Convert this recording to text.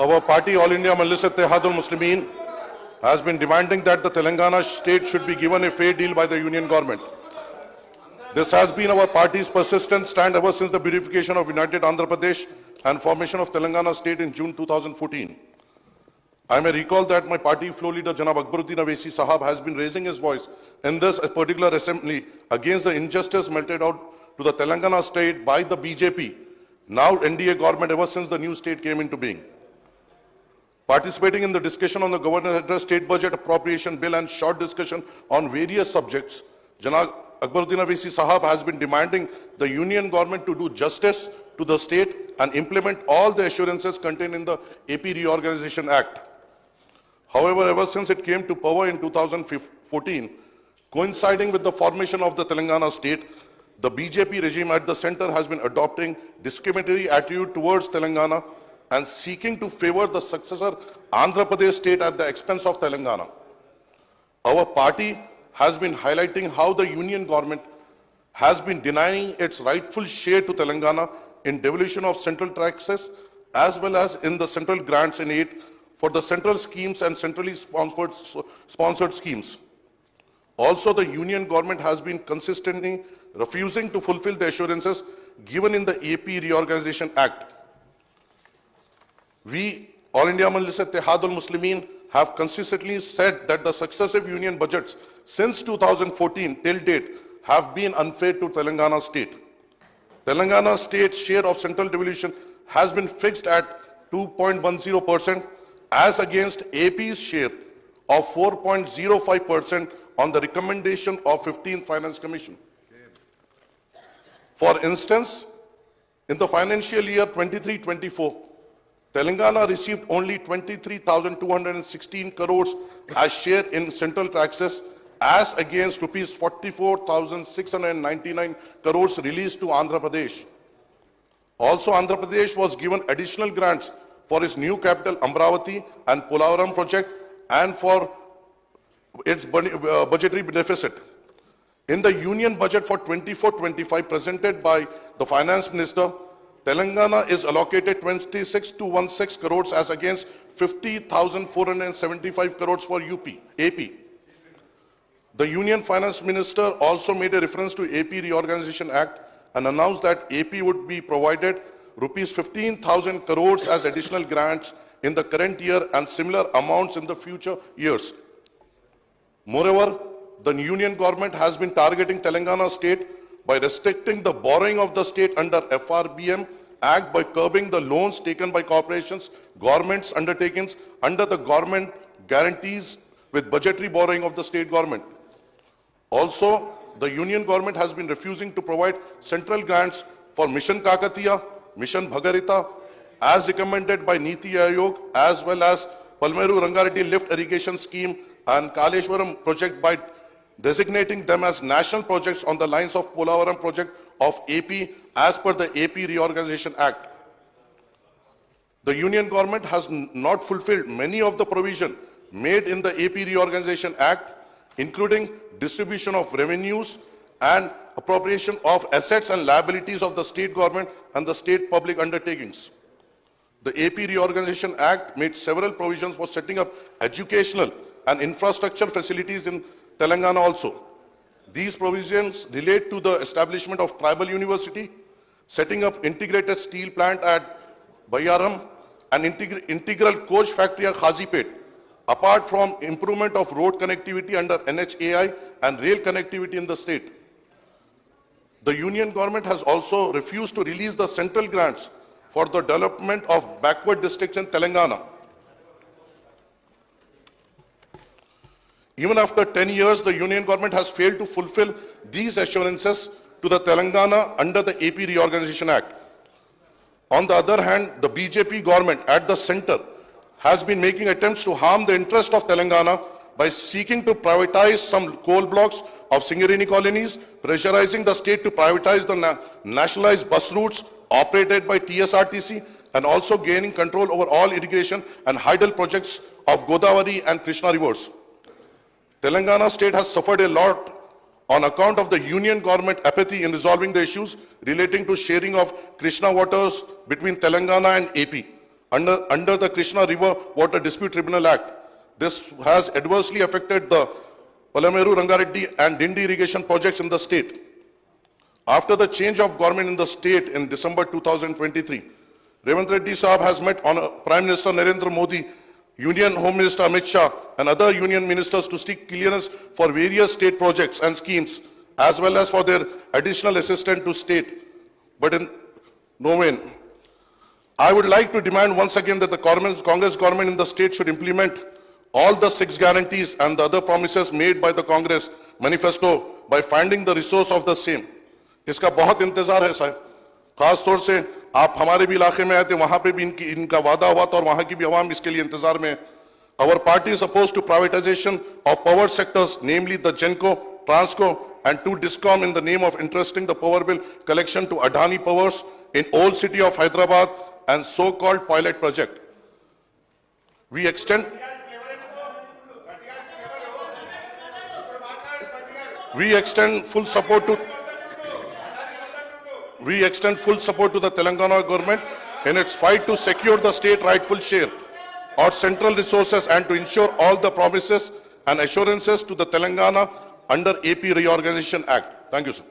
Our party, All India Majlis Ittehadul Muslimin, has been demanding that the Telangana state should be given a fair deal by the union government. This has been our party's persistent stand ever since the beautification of United Andhra Pradesh and formation of Telangana state in June 2014. I may recall that my party floor leader Janab Akbaruddin Owaisi Sahab has been raising his voice in this particular assembly against the injustice meted out to the Telangana state by the BJP, now NDA government, ever since the new state came into being. Participating in the discussion on the Governor's Address, State Budget Appropriation Bill and short discussion on various subjects, Janab Akbaruddin Owaisi Sahab has been demanding the union government to do justice to the state and implement all the assurances contained in the AP Reorganization Act. However, ever since it came to power in 2014, coinciding with the formation of the Telangana state, the BJP regime at the center has been adopting discriminatory attitude towards Telangana and seeking to favor the successor Andhra Pradesh state at the expense of Telangana. Our party has been highlighting how the union government has been denying its rightful share to Telangana in devolution of central taxes as well as in the central grants and aid for the central schemes and centrally sponsored schemes. Also, the union government has been consistently refusing to fulfill the assurances given in the AP Reorganization Act. We, All India Majlis Ittehadul Muslimin, have consistently said that the successive union budgets since 2014 till date have been unfair to Telangana state. Telangana state's share of central devolution has been fixed at 2.10% as against AP's share of 4.05% on the recommendation of 15th Finance Commission. For instance, in the financial year 23-24, Telangana received only 23,216 crores as share in central taxes as against rupees 44,699 crores released to Andhra Pradesh. Also, Andhra Pradesh was given additional grants for its new capital Amravati and Polavaram project and for its budgetary deficit. In the union budget for 24-25 presented by the finance minister, Telangana is allocated 26,216 crores as against 50,475 crores for AP. The Union Finance Minister also made a reference to AP Reorganization Act and announced that AP would be provided rupees 15,000 crores as additional grants in the current year and similar amounts in the future years. Moreover, the Union government has been targeting Telangana state by restricting the borrowing of the state under FRBM Act by curbing the loans taken by corporations, governments, undertakings under the government guarantees with budgetary borrowing of the state government. Also, the union government has been refusing to provide central grants for Mission Kakatiya, Mission Bhagarita, as recommended by Niti Aayog, as well as Palmeru Rangareddy Lift Irrigation Scheme and Kaleshwaram project by designating them as national projects on the lines of Polavaram project of AP as per the AP Reorganization Act. The union government has not fulfilled many of the provisions made in the AP Reorganization Act, including distribution of revenues and appropriation of assets and liabilities of the state government and the state public undertakings. The AP Reorganization Act made several provisions for setting up educational and infrastructure facilities in Telangana also. These provisions relate to the establishment of tribal university, setting up integrated steel plant at Bayaram, and integral coach factory at Khazipet, apart from improvement of road connectivity under NHAI and rail connectivity in the state. The union government has also refused to release the central grants for the development of backward districts in Telangana. Even after 10 years, the union government has failed to fulfill these assurances to the Telangana under the AP Reorganization Act. On the other hand, the BJP government at the center has been making attempts to harm the interest of Telangana by seeking to privatize some coal blocks of Singarini colonies, pressurizing the state to privatize the nationalized bus routes operated by TSRTC, and also gaining control over all irrigation and hydel projects of Godavari and Krishna rivers. Telangana state has suffered a lot on account of the union government apathy in resolving the issues relating to sharing of Krishna waters between Telangana and AP. under the Krishna River Water Dispute Tribunal Act. This has adversely affected the Palameru, Rangareddy and Dindi irrigation projects in the state. After the change of government in the state in December 2023, Revant Reddy Saab has met on Prime Minister Narendra Modi, Union Home Minister Amit Shah and other union ministers to seek clearance for various state projects and schemes as well as for their additional assistance to state. But in no vain. I would like to demand once again that the Congress government in the state should implement all the 6 guarantees and the other promises made by the Congress manifesto by finding the resource of the same. इसका बहुत इंतजार है साहब, खास तौर से आप हमारे भी इलाके में आए थे, वहां पे भी इनका वादा हुआ था और वहां की भी आवाम इसके लिए इंतजार में है. Our party is opposed to privatization of power sectors, namely the Genco, Transco and to Discom in the name of entrusting the power bill collection to Adani Powers in old city of Hyderabad and so-called pilot project. We extend full support to the Telangana government in its fight to secure the state rightful share or central resources and to ensure all the promises and assurances to the Telangana under AP Reorganization Act. Thank you, sir.